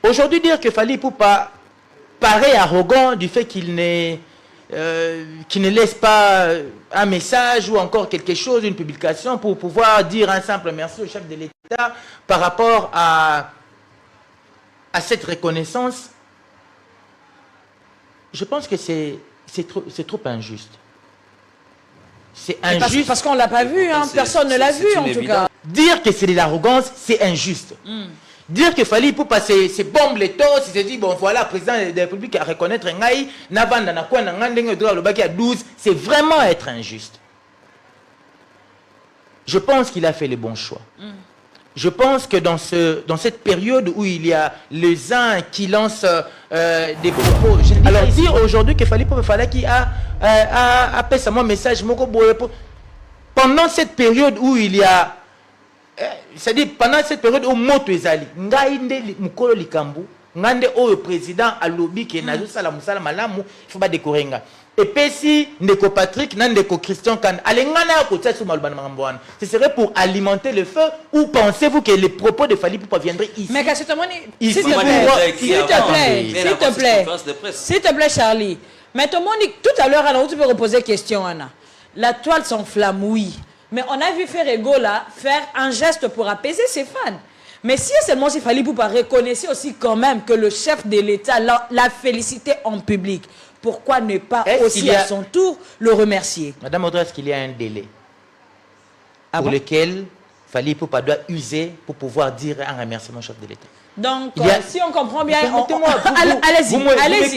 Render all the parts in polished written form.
Aujourd'hui, dire que Fally Ipupa paraît arrogant du fait qu'il ne laisse pas un message ou encore quelque chose, une publication pour pouvoir dire un simple merci au chef de l'État par rapport à cette reconnaissance, je pense que c'est trop injuste. C'est injuste. Parce qu'on ne l'a pas vu, hein. Personne ne l'a vu en tout cas. Dire que c'est de l'arrogance, c'est injuste. Dire que Fally Ipupa c'est bombe les torts, c'est dit bon voilà, le président de la République à reconnaître Ngaï, Navanda na quoi na le baki à 12, c'est vraiment être injuste. Je pense qu'il a fait le bon choix. Je pense que dans cette période où il y a les uns qui lancent des propos, alors dire aujourd'hui que Fally Ipupa fallait qu'il a appelé ça mon message, pendant cette période où il y a c'est-à-dire pendant cette période où moto ezali ngainde mukolo likambu ngande o président alobi ke nazo sala musala malamu il faut pas décorer nga et puis si ndeko Patrick na ndeko Christian Kan alengana ya kotsa sur malbana mambwana ce serait pour alimenter le feu ou pensez-vous que les propos de Fally Ipupa viendraient ici? Mais s'il te plaît Charlie, mais tout à l'heure Anna, tu peux reposer question Anna. La toile s'enflamme, oui. Mais on a vu Ferrego là faire un geste pour apaiser ses fans. Mais si seulement il fallait pour reconnaître aussi quand même que le chef de l'État l'a félicité en public, pourquoi ne pas aussi à son tour le remercier? Madame Audrey, est-ce qu'il y a un délai pour lequel Fally Ipupa doit user pour pouvoir dire un remerciement au chef de l'État? Donc, si on comprend bien, allez-y.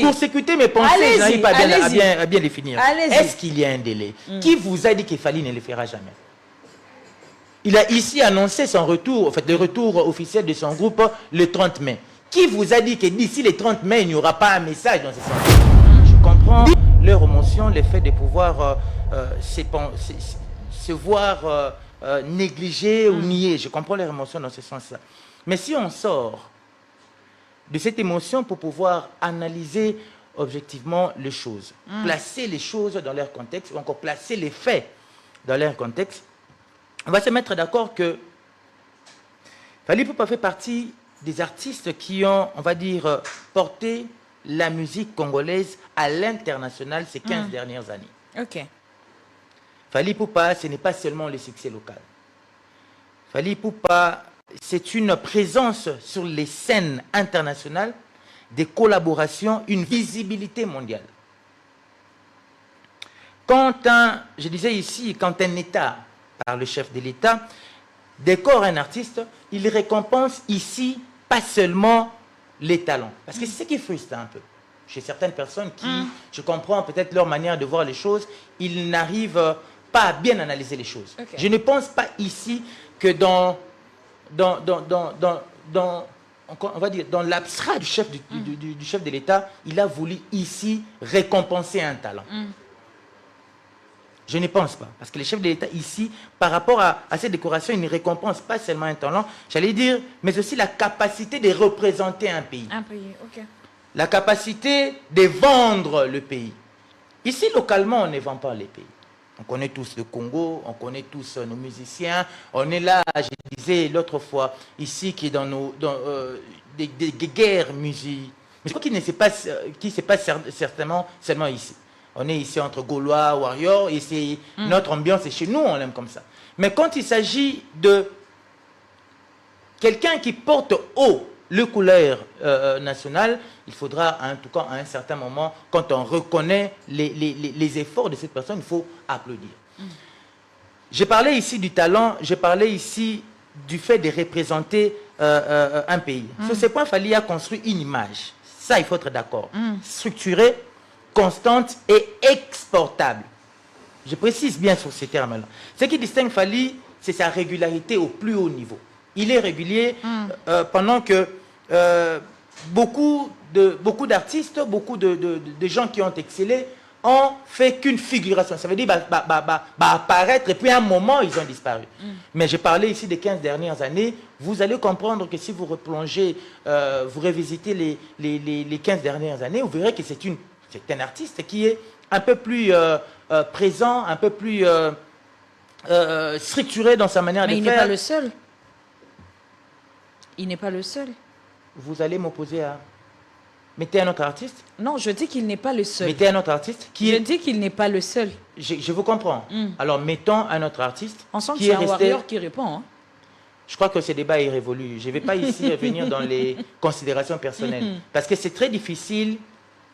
Vous court-circuitez mes pensées, je n'arrive pas à bien les finir. Est-ce qu'il y a un délai? Qui vous a dit que Fally ne le fera jamais? Il a ici annoncé son retour, en fait, le retour officiel de son groupe le 30 mai. Qui vous a dit que d'ici le 30 mai, il n'y aura pas un message dans ce sens? Je comprends leur émotion, le fait de pouvoir se voir négligé ou nié. Je comprends leur émotion dans ce sens-là. Mais si on sort de cette émotion pour pouvoir analyser objectivement les choses, placer les choses dans leur contexte, ou encore placer les faits dans leur contexte, on va se mettre d'accord que Fally Ipupa fait partie des artistes qui ont, on va dire, porté la musique congolaise à l'international ces 15 dernières années. Ok. Fally Ipupa, ce n'est pas seulement le succès local. Fally Ipupa, c'est une présence sur les scènes internationales, des collaborations, une visibilité mondiale. Je disais ici, quand un État, par le chef de l'État, décore un artiste, il récompense ici pas seulement les talents. Parce que c'est ce qui frustre un peu. Chez certaines personnes qui, je comprends peut-être leur manière de voir les choses, ils n'arrivent pas à bien analyser les choses. Okay. Je ne pense pas ici que on va dire, dans l'abstrait du chef du chef de l'État, il a voulu ici récompenser un talent. Je ne pense pas. Parce que le chef de l'État ici, par rapport à cette décoration, il ne récompense pas seulement un talent, j'allais dire, mais aussi la capacité de représenter un pays. Un pays, ok. La capacité de vendre le pays. Ici, localement, on ne vend pas les pays. On connaît tous le Congo, on connaît tous nos musiciens. On est là, je disais l'autre fois, ici, qui est dans des guerres musicales. Mais je crois qu'il ne se passe, certainement seulement ici. On est ici entre Gaulois, Warriors, et c'est notre ambiance, et chez nous, on l'aime comme ça. Mais quand il s'agit de quelqu'un qui porte haut le couleur national, il faudra, en tout cas, à un certain moment, quand on reconnaît les efforts de cette personne, il faut applaudir. J'ai parlé ici du talent, j'ai parlé ici du fait de représenter un pays. Sur ce point, Fally a construit une image. Ça, il faut être d'accord. Structurée, constante et exportable. Je précise bien sur ces termes-là. Ce qui distingue Fally, c'est sa régularité au plus haut niveau. Il est régulier pendant que beaucoup d'artistes, beaucoup de gens qui ont excellé ont fait qu'une figuration. Ça veut dire apparaître et puis à un moment, ils ont disparu. Mais j'ai parlé ici des 15 dernières années. Vous allez comprendre que si vous replongez, vous revisitez les 15 dernières années, vous verrez que c'est un artiste qui est un peu plus présent, un peu plus structuré dans sa manière de faire. Mais il n'est pas le seul. Il n'est pas le seul. vous allez m'opposer à... Mettez un autre artiste. Non, je dis qu'il n'est pas le seul. Mettez un autre artiste. Je dis qu'il n'est pas le seul. Je vous comprends. Alors, mettons un autre artiste. On sent que c'est un warrior qui répond. Hein? Je crois que ce débat est révolu. Je ne vais pas ici revenir dans les considérations personnelles. Parce que c'est très difficile,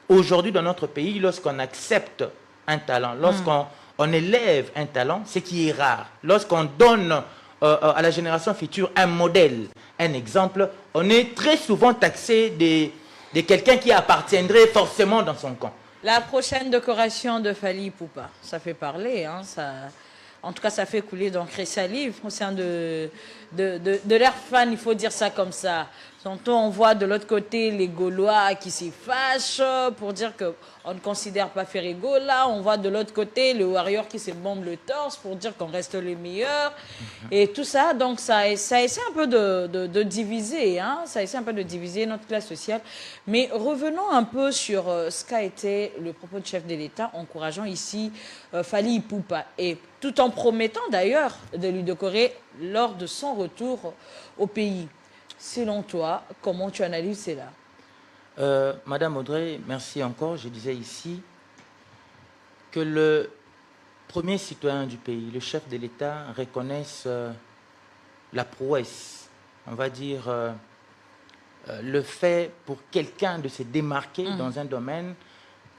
aujourd'hui, dans notre pays, lorsqu'on accepte un talent, lorsqu'on élève un talent, ce qui est rare. Lorsqu'on donne à la génération future un modèle, un exemple, on est très souvent taxé de quelqu'un qui appartiendrait forcément dans son camp. La prochaine décoration de Fally Ipupa, ça fait parler, hein, ça... En tout cas, ça fait couler d'encre et salive au sein de leurs fans, il faut dire ça comme ça. Tantôt, on voit de l'autre côté les Gaulois qui s'y fâchent pour dire qu'on ne considère pas Ferrigola. On voit de l'autre côté le Warrior qui se bombe le torse pour dire qu'on reste les meilleurs. Et tout ça, donc ça essaie un peu de diviser, hein, ça essaie un peu de diviser notre classe sociale. Mais revenons un peu sur ce qu'a été le propos du chef de l'État, encourageant ici Fally Ipupa. Et tout en promettant d'ailleurs de lui décorer lors de son retour au pays. Selon toi, comment tu analyses cela? Madame Audrey, merci encore. Je disais ici que le premier citoyen du pays, le chef de l'État, reconnaisse la prouesse, on va dire, le fait pour quelqu'un de se démarquer dans un domaine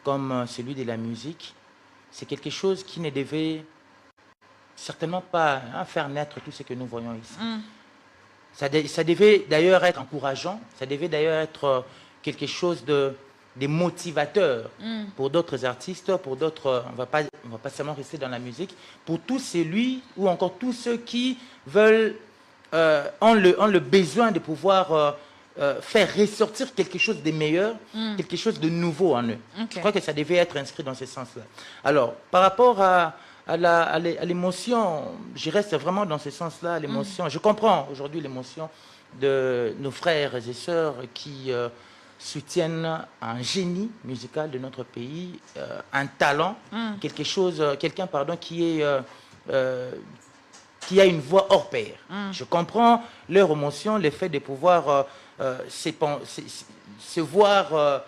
comme celui de la musique. C'est quelque chose qui ne devait certainement pas faire naître tout ce que nous voyons ici. Ça devait d'ailleurs être encourageant, ça devait d'ailleurs être quelque chose de motivateur pour d'autres artistes, pour d'autres, on va pas seulement rester dans la musique, pour tous celui ou encore tous ceux qui veulent, ont le besoin de pouvoir faire ressortir quelque chose de meilleur, quelque chose de nouveau en eux. Je crois que ça devait être inscrit dans ce sens-là. Alors, par rapport à l'émotion, je reste vraiment dans ce sens-là, l'émotion. Je comprends aujourd'hui l'émotion de nos frères et sœurs qui soutiennent un génie musical de notre pays, un talent, quelqu'un qui a une voix hors pair. Je comprends leur émotion, le fait de pouvoir se voir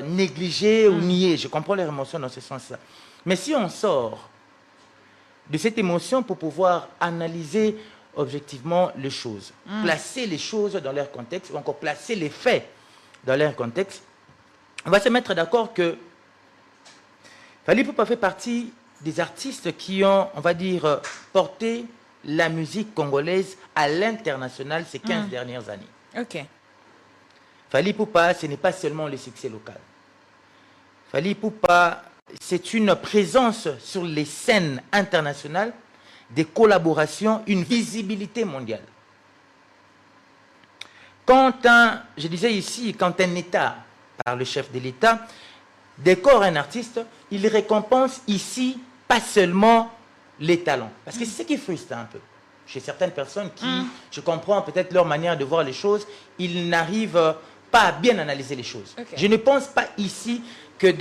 négligé ou nié. Je comprends leur émotion dans ce sens-là. Mais si on sort de cette émotion pour pouvoir analyser objectivement les choses, placer les choses dans leur contexte, ou encore placer les faits dans leur contexte, on va se mettre d'accord que Fally Ipupa fait partie des artistes qui ont, on va dire, porté la musique congolaise à l'international ces 15 dernières années. Ok. Fally Ipupa, ce n'est pas seulement le succès local. Fally Ipupa, c'est une présence sur les scènes internationales, des collaborations, une visibilité mondiale. Je disais ici, quand un État, par le chef de l'État, décore un artiste, il récompense ici pas seulement les talents. Parce que c'est ce qui frustre un peu. Chez certaines personnes qui, je comprends peut-être leur manière de voir les choses, ils n'arrivent pas à bien analyser les choses. Okay. Je ne pense pas ici que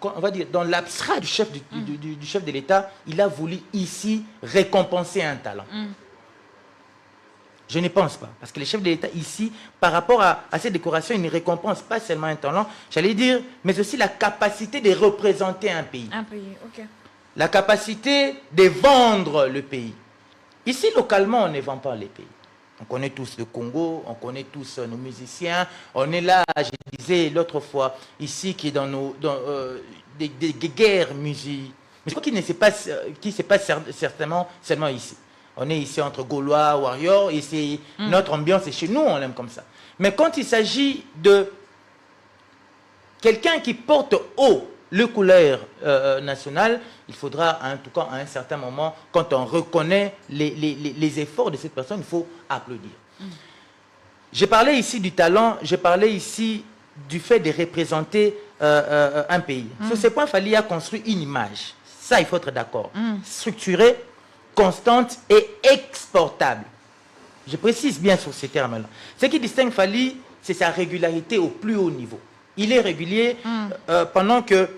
on va dire, dans l'abstrait du chef du chef de l'État, il a voulu ici récompenser un talent. Je ne pense pas. Parce que le chef de l'État ici, par rapport à cette décoration, il ne récompense pas seulement un talent, j'allais dire, mais aussi la capacité de représenter un pays. Un pays, ok. La capacité de vendre le pays. Ici, localement, on ne vend pas les pays. On connaît tous le Congo, on connaît tous nos musiciens. On est là, je disais l'autre fois, ici, qui est dans des guerres musicales. Mais je crois qu'il ne se passe certainement seulement ici. On est ici entre Gaulois, Warriors, et c'est notre ambiance, et chez nous, on l'aime comme ça. Mais quand il s'agit de quelqu'un qui porte haut le couleur national, il faudra, en tout cas, à un certain moment, quand on reconnaît les efforts de cette personne, il faut applaudir. J'ai parlé ici du talent, j'ai parlé ici du fait de représenter un pays. Sur ce point, Fally a construit une image. Ça, il faut être d'accord. Structurée, constante et exportable. Je précise bien sur ces termes-là. Ce qui distingue Fally, c'est sa régularité au plus haut niveau. Il est régulier pendant que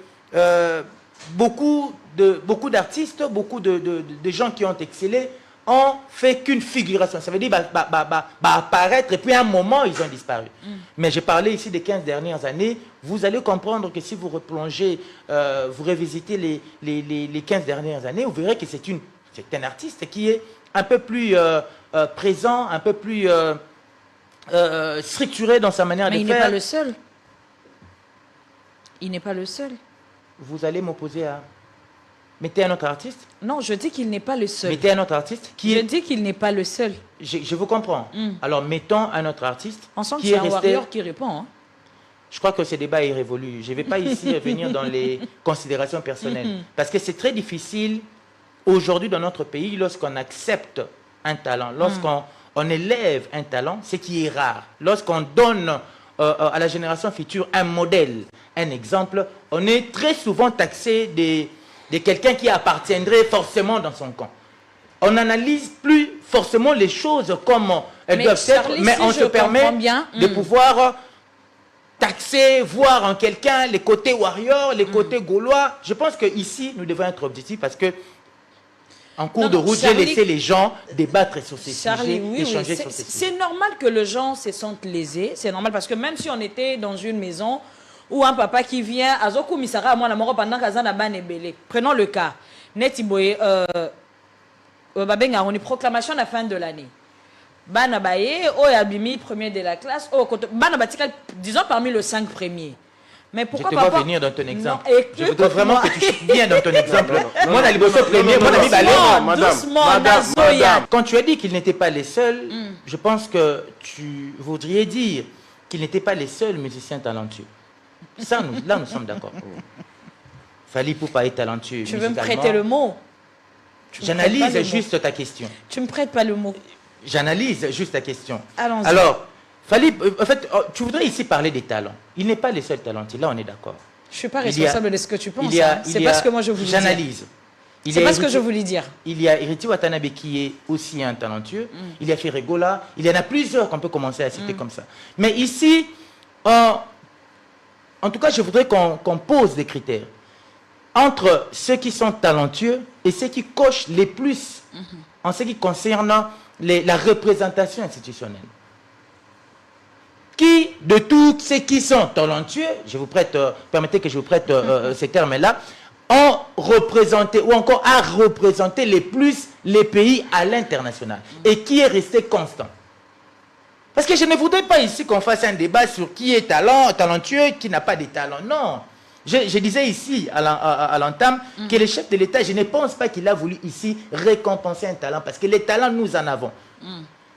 beaucoup d'artistes, beaucoup de gens qui ont excellé ont fait qu'une figuration. Ça veut dire apparaître et puis à un moment, ils ont disparu. Mais j'ai parlé ici des 15 dernières années. Vous allez comprendre que si vous replongez, vous revisitez les 15 dernières années, vous verrez que c'est un artiste qui est un peu plus présent, un peu plus structuré dans sa manière de faire. Mais il n'est pas le seul. Il n'est pas le seul. Vous allez m'opposer à... Mettez un autre artiste. Non, je dis qu'il n'est pas le seul. Mettez un autre artiste. Je dis qu'il n'est pas le seul. Je vous comprends. Alors, mettons un autre artiste. On sent que c'est un warrior qui répond. Hein? Je crois que ce débat est révolu. Je ne vais pas ici revenir dans les considérations personnelles. Parce que c'est très difficile, aujourd'hui, dans notre pays, lorsqu'on accepte un talent, lorsqu'on élève un talent, ce qui est rare. Lorsqu'on donne à la génération future un modèle, un exemple, on est très souvent taxé de quelqu'un qui appartiendrait forcément dans son camp. On n'analyse plus forcément les choses comme elles doivent être, mais on se permet de pouvoir taxer, voir en quelqu'un les côtés warriors, les côtés gaulois. Je pense qu'ici, nous devons être objectifs parce que en cours de route, j'ai laissé les gens débattre sur ces sujets, échanger sur ces sujets. C'est normal que les gens se sentent lésés. C'est normal parce que même si on était dans une maison ou un papa qui vient, prenons le cas, Netiboye, on est proclamation à la fin de l'année. Bana Baye, Abimi, premier de la classe, disons parmi les 5 premiers. Mais pourquoi je te vois venir dans ton exemple. Non, je voudrais vraiment que tu chutes bien dans ton exemple. Moi, dans les premier, mon ami Balé. Quand tu as dit qu'ils n'étaient pas les seuls, je pense que tu voudrais dire qu'ils n'étaient pas les seuls musiciens talentueux. Ça, là, nous sommes d'accord. Fally Ipupa est talentueux. Tu veux me prêter le mot? J'analyse juste ta question. Tu me prêtes pas le mot? J'analyse juste ta question. Allons-y. Alors, Fally, en fait, tu voudrais ici parler des talents. Il n'est pas le seul talentueux. Là, on est d'accord. Je ne suis pas responsable de ce que tu penses. C'est pas ce que moi je voulais dire. J'analyse. C'est pas ce que je voulais dire. Il y a Iriti Watanabe qui est aussi un talentueux. Il y a Ferregola. Il y en a plusieurs qu'on peut commencer à citer comme ça. Mais ici, en tout cas, je voudrais qu'on pose des critères entre ceux qui sont talentueux et ceux qui cochent les plus en ce qui concerne la représentation institutionnelle. Qui, de tous ceux qui sont talentueux, permettez que je vous prête ces termes-là, ont représenté ou encore à représenter les plus les pays à l'international et qui est resté constant. Parce que je ne voudrais pas ici qu'on fasse un débat sur qui est talentueux, qui n'a pas de talent. Non. Je disais ici, à l'entame, que le chef de l'État, je ne pense pas qu'il a voulu ici récompenser un talent, parce que les talents, nous en avons.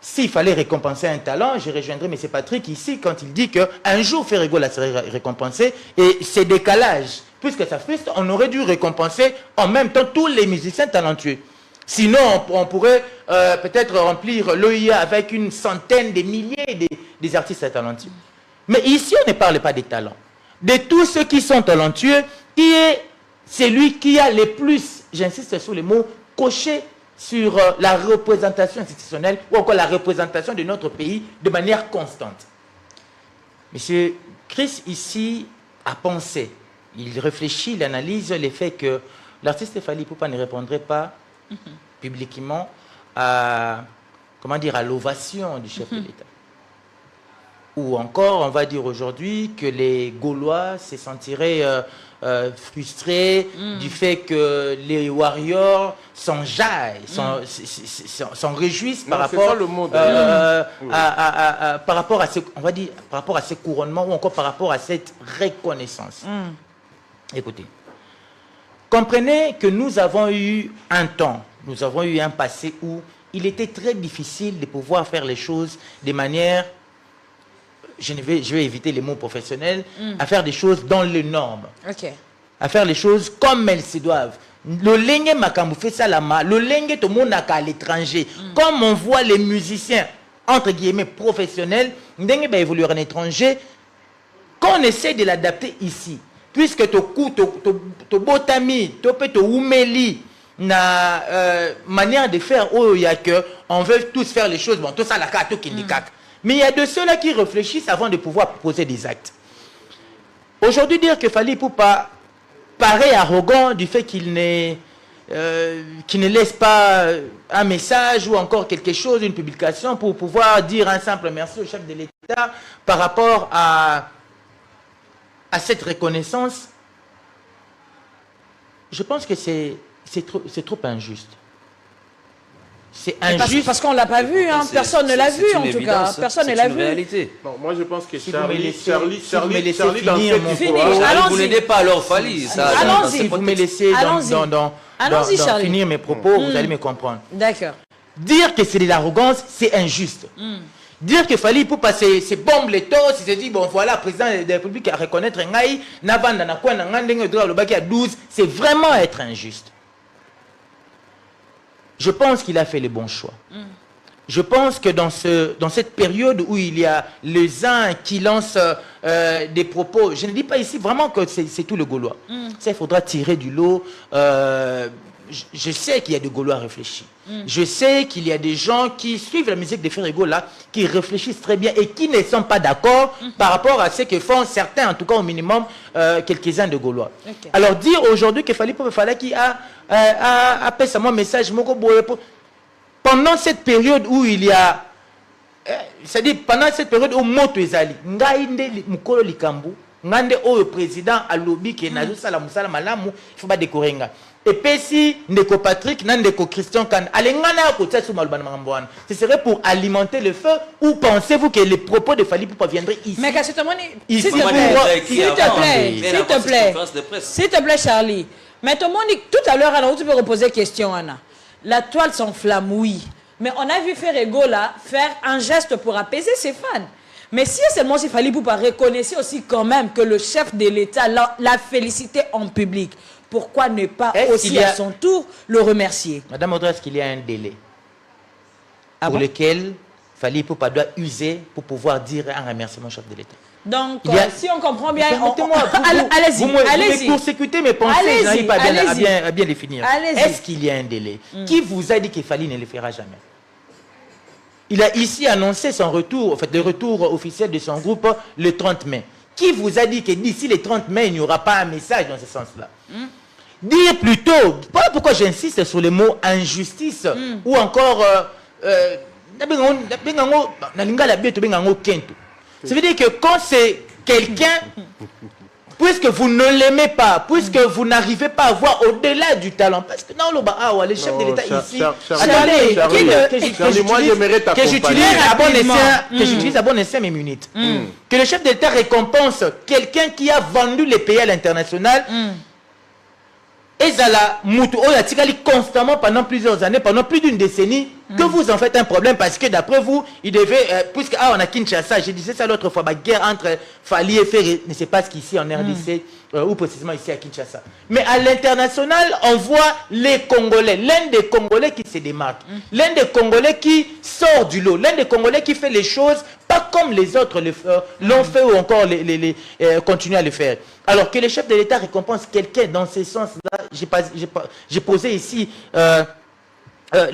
S'il fallait récompenser un talent, je rejoindrais M. Patrick ici, quand il dit qu'un jour, Ferregola serait récompensé, et ces décalages, puisque ça frustre, on aurait dû récompenser en même temps tous les musiciens talentueux. Sinon, on pourrait peut-être remplir l'OIA avec une centaine de milliers des artistes talentueux. Mais ici, on ne parle pas des talents. De tous ceux qui sont talentueux, qui est celui qui a le plus, j'insiste sur les mots, coché sur la représentation institutionnelle ou encore la représentation de notre pays de manière constante. Monsieur Chris, ici, a pensé, il réfléchit, il analyse le fait que l'artiste Fally Ipupa ne répondrait pas publiquement à, à l'ovation du chef de l'État. Ou encore, on va dire aujourd'hui que les Gaulois se sentiraient frustrés du fait que les warriors s'enjaillent, s'en réjouissent par rapport par rapport à ce, on va dire, par rapport à ce couronnement ou encore par rapport à cette reconnaissance. Écoutez, comprenez que nous avons eu un temps, nous avons eu un passé où il était très difficile de pouvoir faire les choses de manière, je vais éviter les mots professionnels, à faire des choses dans les normes. À faire les choses comme elles se doivent. Le lengue makambu fait ça là-bas, le lengue tout le monde a à l'étranger. Comme on voit les musiciens, entre guillemets, professionnels, lengue va évoluer en étranger, qu'on essaie de l'adapter ici. Puisque to botami, to oumeli, na manière de faire où il y a que on veut tous faire les choses, bon, tout ça la carte qui indique. Mais il y a de ceux-là qui réfléchissent avant de pouvoir poser des actes. Aujourd'hui, dire que Fally Ipupa paraît arrogant du fait qu'il n'est qui ne laisse pas un message ou encore quelque chose, une publication pour pouvoir dire un simple merci au chef de l'État par rapport à cette reconnaissance, je pense que c'est trop injuste. C'est injuste. Parce qu'on ne l'a pas vu, hein. Personne ne l'a vu en tout cas. Personne ne l'a vu. Réalité. Bon, moi je pense que Si Charlie, vous me laissez dans finir cette mon histoire, propos, Vous n'aidez pas alors Fally. Allons-y. Si vous me laissez Allons-y, Charlie. finir mes propos, vous allez me comprendre. D'accord. Dire que c'est de l'arrogance, c'est injuste. Dire que Fally pour passer, c'est bombe les torts, il se dit, bon voilà, président de la République à reconnaître Ngaï, Navanda na quoi, le baki à 12, c'est vraiment être injuste. Je pense qu'il a fait le bon choix. Je pense que dans cette période où il y a les uns qui lancent des propos, je ne dis pas ici vraiment que c'est tout le Gaulois. Ça, il faudra tirer du lot. Je sais qu'il y a des Gaulois réfléchis. Je sais qu'il y a des gens qui suivent la musique de Ferrego là, qui réfléchissent très bien et qui ne sont pas d'accord par rapport à ce que font certains, en tout cas au minimum, quelques-uns de Gaulois. Okay. Alors dire aujourd'hui qu'il fallait qu'il a appelé ça mon message, pendant cette période où il y a, c'est-à-dire pendant cette période où Moto Ezali, Ngaïnde Mukolo Likambu, Ngande o président à lobby qui est Nazo Salamoussala Malamu, il faut pas décorer. Et puis si Ndeko Patrick, Ndeko Christian Kan, ce serait pour alimenter le feu, ou pensez-vous que les propos de Fally Ipupa viendraient ici? Mais s'il te plaît, Charlie. Mais tout à l'heure, tu peux reposer question, Anna. La toile s'enflamme, oui. Mais on a vu Ferrego là faire un geste pour apaiser ses fans. Mais si seulement il fallait pour reconnaître aussi quand même que le chef de l'État l'a félicité en public, pourquoi ne pas aussi à son tour le remercier? Madame Audrey, est-ce qu'il y a un délai pour lequel Fally Ipupa doit user pour pouvoir dire un remerciement au chef de l'État? Donc, si on comprend bien, allez-y. Vous me court-circuitez mes pensées, je n'arrive pas à bien les finir. Est-ce qu'il y a un délai? Qui vous a dit que Fally ne le fera jamais? Il a ici annoncé son retour, en fait, le retour officiel de son groupe le 30 mai. Qui vous a dit que d'ici le 30 mai, il n'y aura pas un message dans ce sens-là? Dire plutôt, voilà pourquoi j'insiste sur le mot injustice, ou encore, ça veut dire que quand c'est quelqu'un, puisque vous ne l'aimez pas, puisque vous n'arrivez pas à voir au-delà du talent, parce que non, le chef de l'État ici, attendez, que j'utilise à bon escient mes minutes, que le chef de l'État récompense quelqu'un qui a vendu les pays à l'international, et Zala Moutou Oyatikali constamment pendant plusieurs années, pendant plus d'une décennie, que vous en faites un problème parce que d'après vous, il devait, puisque on a Kinshasa, je disais ça l'autre fois, la guerre entre Fally et Ferré ne se passe qu'ici en RDC, ou précisément ici à Kinshasa. Mais à l'international, on voit les Congolais, l'un des Congolais qui se démarque, l'un des Congolais qui sort du lot, l'un des Congolais qui fait les choses pas comme les autres l'ont fait ou encore continuent à le faire. Alors que le chef de l'État récompense quelqu'un dans ce sens-là, j'ai posé ici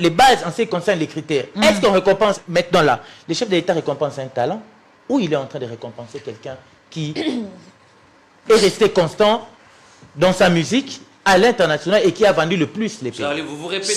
les bases en ce qui concerne les critères. Est-ce qu'on récompense maintenant là? Le chef de l'État récompense un talent ou il est en train de récompenser quelqu'un qui est resté constant dans sa musique à l'international et qui a vendu le plus les pays? Charlie, vous répétez